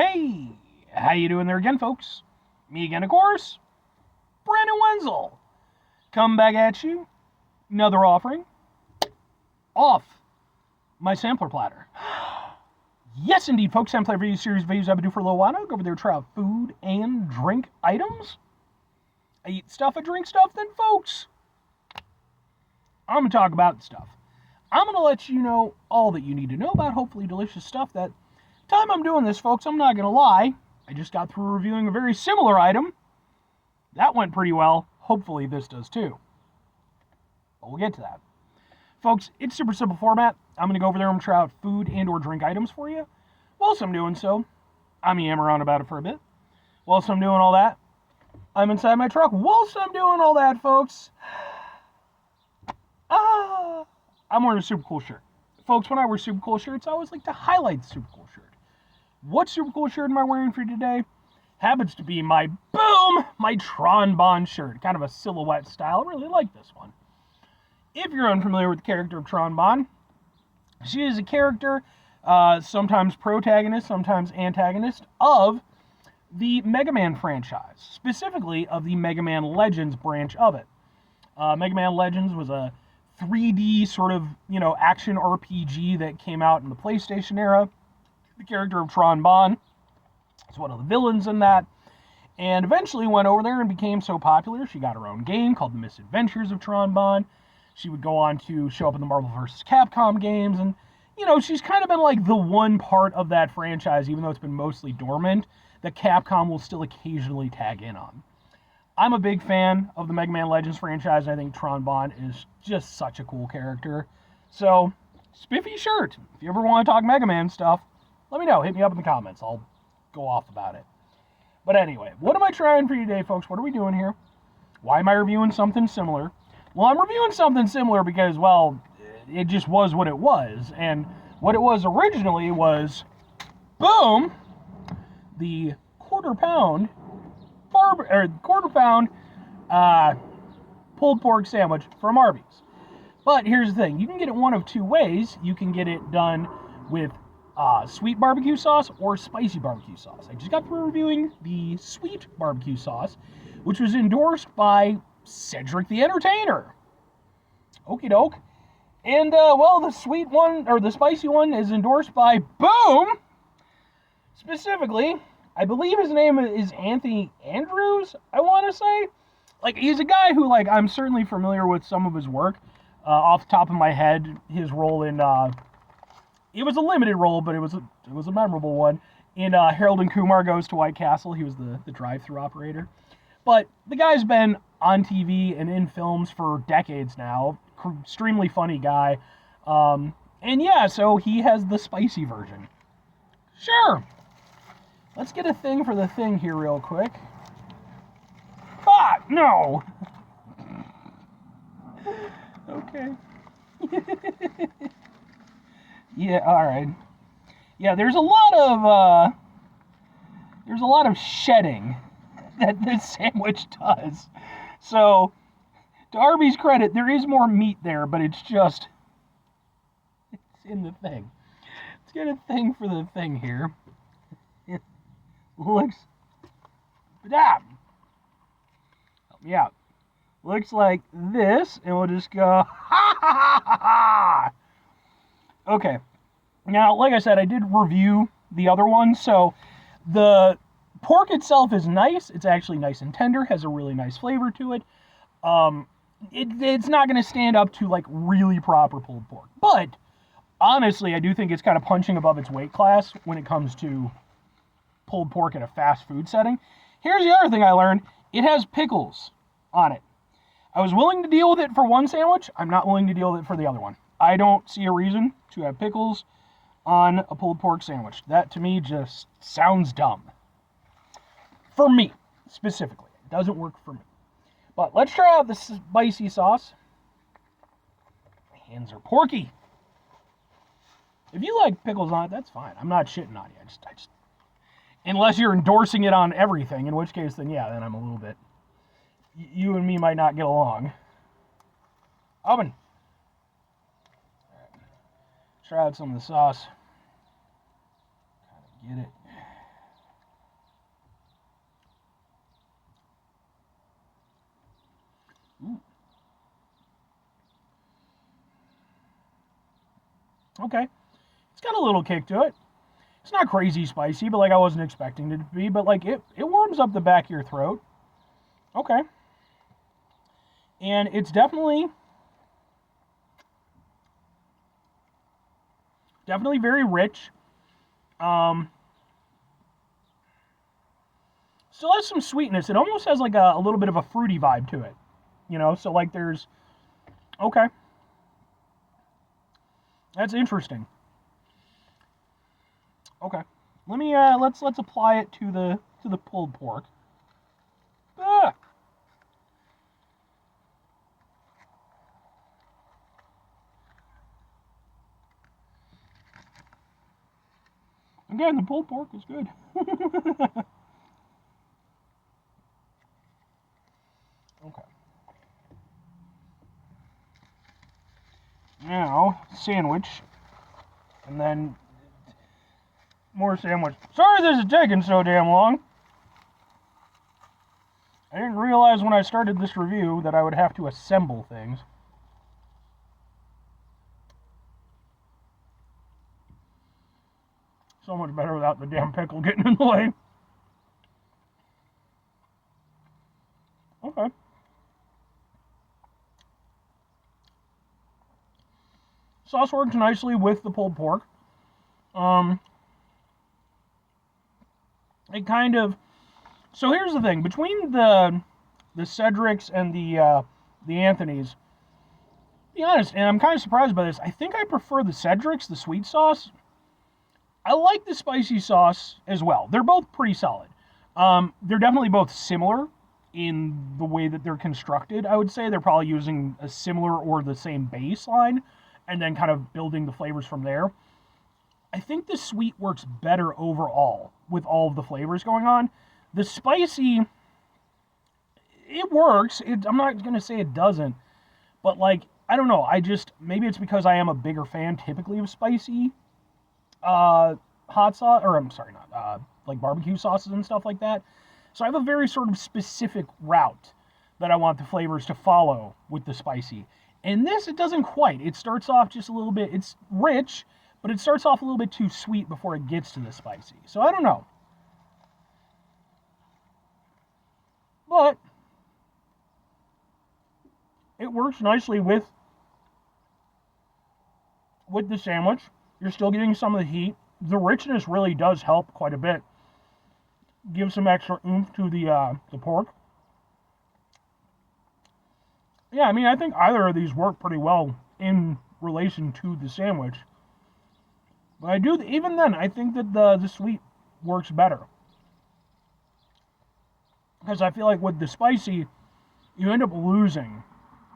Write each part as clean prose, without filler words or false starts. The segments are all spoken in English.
Hey, how you doing there again, folks? Me again, of course, Brandon Wenzel. Come back at you, another offering off my sampler platter. Yes, indeed, folks, sampler video series videos I've been doing for a little while now. Go over there, try out food and drink items. I eat stuff, I drink stuff, then, folks, I'm going to talk about the stuff. I'm going to let you know all that you need to know about hopefully delicious stuff. That time I'm doing this, folks, I'm not going to lie. I just got through reviewing a very similar item. That went pretty well. Hopefully this does too. But we'll get to that. Folks, it's super simple format. I'm going to go over there and try out food and or drink items for you. Whilst I'm doing so, I'm yammering on about it for a bit. Whilst I'm doing all that, I'm inside my truck. Whilst I'm doing all that, folks, I'm wearing a super cool shirt. Folks, when I wear super cool shirts, I always like to highlight the super cool shirt. What super cool shirt am I wearing for you today? Happens to be my Tron Bonne shirt. Kind of a silhouette style. I really like this one. If you're unfamiliar with the character of Tron Bonne, she is a character, sometimes protagonist, sometimes antagonist, of the Mega Man franchise. Specifically of the Mega Man Legends branch of it. Mega Man Legends was a 3D sort of, action RPG that came out in the PlayStation era. The character of Tron Bonne is one of the villains in that, and eventually went over there and became so popular, she got her own game called The Misadventures of Tron Bonne. She would go on to show up in the Marvel vs. Capcom games, and, she's kind of been like the one part of that franchise, even though it's been mostly dormant, that Capcom will still occasionally tag in on. I'm a big fan of the Mega Man Legends franchise, and I think Tron Bonne is just such a cool character. So, spiffy shirt. If you ever want to talk Mega Man stuff, let me know. Hit me up in the comments. I'll go off about it. But anyway, what am I trying for you today, folks? What are we doing here? Why am I reviewing something similar? Well, I'm reviewing something similar because, well, it just was what it was. And what it was originally was, boom, the quarter pound pulled pork sandwich from Arby's. But here's the thing. You can get it one of two ways. You can get it done with sweet barbecue sauce or spicy barbecue sauce. I just got through reviewing the sweet barbecue sauce, which was endorsed by Cedric the Entertainer. Okie doke. And, the sweet one, or the spicy one, is endorsed by, boom, specifically, I believe his name is Anthony Andrews, I want to say. He's a guy who, I'm certainly familiar with some of his work. Off the top of my head, his role in, it was a limited role, but it was a memorable one. In Harold and Kumar Goes to White Castle, he was the drive-thru operator. But the guy's been on TV and in films for decades now. Extremely funny guy. So he has the spicy version. Sure. Let's get a thing for the thing here real quick. No! Okay. Yeah, alright. Yeah, there's a lot of shedding that this sandwich does. So, to Arby's credit, there is more meat there, but it's in the thing. Let's get a thing for the thing here. Help me out. Looks like this, and we'll just go, ha ha ha ha! Okay. Now, like I said, I did review the other one, so the pork itself is nice. It's actually nice and tender, has a really nice flavor to it. It's not going to stand up to, really proper pulled pork. But, honestly, I do think it's kind of punching above its weight class when it comes to pulled pork in a fast food setting. Here's the other thing I learned. It has pickles on it. I was willing to deal with it for one sandwich. I'm not willing to deal with it for the other one. I don't see a reason to have pickles on a pulled pork sandwich. That, to me, just sounds dumb. For me, specifically. It doesn't work for me. But let's try out the spicy sauce. My hands are porky. If you like pickles on it, that's fine. I'm not shitting on you. I just unless you're endorsing it on everything, in which case, then I'm a little bit... You and me might not get along. Oven. Try out some of the sauce. Kind of get it. Okay. It's got a little kick to it. It's not crazy spicy, but like I wasn't expecting it to be, but like it warms up the back of your throat. Okay. And it's definitely very rich. Still has some sweetness. It almost has like a little bit of a fruity vibe to it. So like there's okay. That's interesting. Okay. Let me let's apply it to the pulled pork. Ah! Again, the pulled pork is good. Okay. Now, sandwich. And then more sandwich. Sorry this is taking so damn long. I didn't realize when I started this review that I would have to assemble things. So much better without the damn pickle getting in the way. Okay. Sauce works nicely with the pulled pork. It kind of. So here's the thing: between the Cedrics and the Anthony's, to be honest, and I'm kind of surprised by this. I think I prefer the Cedrics, the sweet sauce. I like the spicy sauce as well. They're both pretty solid. They're definitely both similar in the way that they're constructed. I would say they're probably using a similar or the same baseline, and then kind of building the flavors from there. I think the sweet works better overall with all of the flavors going on. The spicy, it works. I'm not going to say it doesn't, but like, I don't know. Maybe it's because I am a bigger fan typically of spicy hot sauce, or I'm sorry, not, like barbecue sauces and stuff like that. So I have a very sort of specific route that I want the flavors to follow with the spicy. And this, it doesn't quite. It starts off just a little bit, it's rich, but it starts off a little bit too sweet before it gets to the spicy. So I don't know. But it works nicely with the sandwich. You're still getting some of the heat. The richness really does help quite a bit. Give some extra oomph to the pork. Yeah, I mean, I think either of these work pretty well in relation to the sandwich. But even then, I think that the sweet works better. Because I feel like with the spicy, you end up losing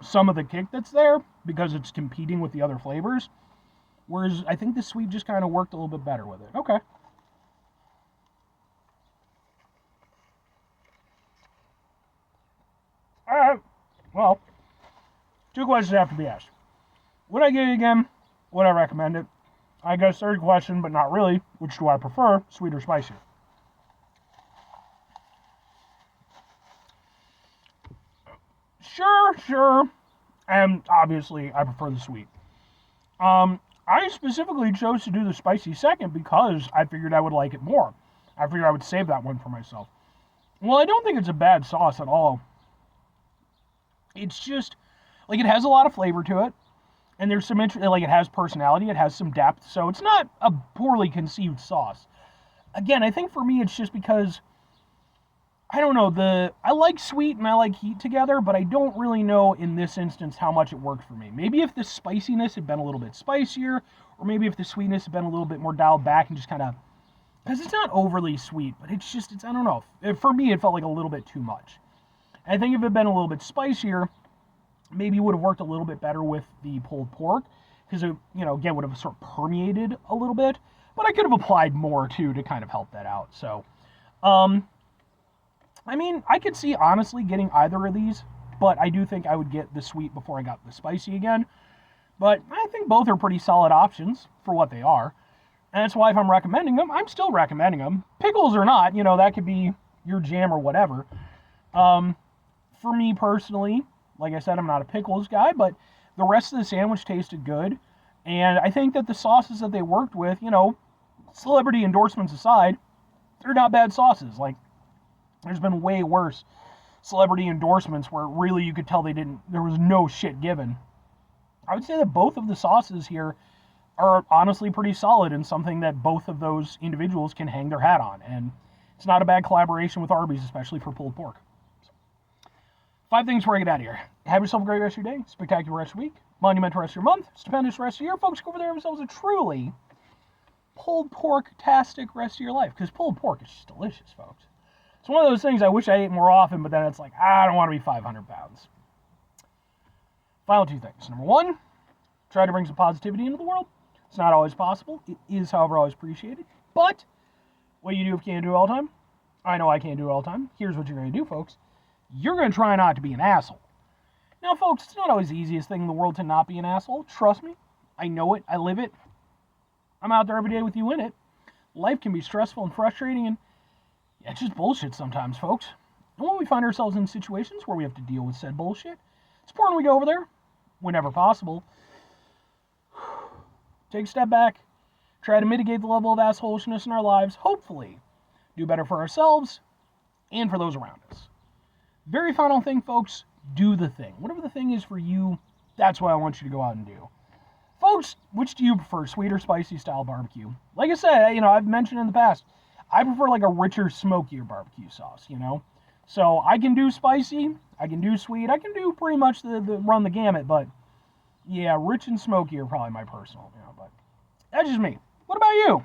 some of the kick that's there because it's competing with the other flavors. Whereas I think the sweet just kind of worked a little bit better with it. Okay. Alright. Well, two questions have to be asked. Would I get it again? Would I recommend it? I guess third question, but not really. Which do I prefer, sweet or spicy? Sure. And obviously, I prefer the sweet. I specifically chose to do the spicy second because I figured I would like it more. I figured I would save that one for myself. Well, I don't think it's a bad sauce at all. It's just, like, it has a lot of flavor to it. And there's some like, it has personality, it has some depth. So it's not a poorly conceived sauce. Again, I think for me, it's just because, I don't know, I like sweet and I like heat together, but I don't really know in this instance how much it worked for me. Maybe if the spiciness had been a little bit spicier, or maybe if the sweetness had been a little bit more dialed back and just kind of, because it's not overly sweet, but it's I don't know. For me, it felt like a little bit too much. I think if it had been a little bit spicier, maybe it would have worked a little bit better with the pulled pork, because it, again, would have sort of permeated a little bit, but I could have applied more too to kind of help that out. So, I mean, I could see honestly getting either of these, but I do think I would get the sweet before I got the spicy again. But I think both are pretty solid options for what they are. And that's why if I'm recommending them, I'm still recommending them. Pickles or not, that could be your jam or whatever. For me personally, like I said, I'm not a pickles guy, but the rest of the sandwich tasted good. And I think that the sauces that they worked with, celebrity endorsements aside, they're not bad sauces. Like, there's been way worse celebrity endorsements where really you could tell there was no shit given. I would say that both of the sauces here are honestly pretty solid and something that both of those individuals can hang their hat on. And it's not a bad collaboration with Arby's, especially for pulled pork. So, 5 things before I get out of here. Have yourself a great rest of your day, spectacular rest of your week, monumental rest of your month, stupendous rest of your year. Folks, go over there and have yourselves a truly pulled pork-tastic rest of your life, because pulled pork is just delicious, folks. It's one of those things I wish I ate more often, but then it's like, I don't want to be 500 pounds. Final 2 things. Number 1, try to bring some positivity into the world. It's not always possible. It is, however, always appreciated. But what you do if you can't do it all the time? I know I can't do it all the time. Here's what you're going to do, folks. You're going to try not to be an asshole. Now, folks, it's not always the easiest thing in the world to not be an asshole. Trust me. I know it. I live it. I'm out there every day with you in it. Life can be stressful and frustrating, and it's just bullshit sometimes, folks. And when we find ourselves in situations where we have to deal with said bullshit, it's important we go over there, whenever possible, take a step back, try to mitigate the level of assholishness in our lives, hopefully do better for ourselves and for those around us. Very final thing, folks, do the thing. Whatever the thing is for you, that's what I want you to go out and do. Folks, which do you prefer, sweet or spicy style barbecue? Like I said, I've mentioned in the past, I prefer like a richer, smokier barbecue sauce, So I can do spicy, I can do sweet, I can do pretty much the run the gamut, but yeah, rich and smoky are probably my personal, but that's just me. What about you?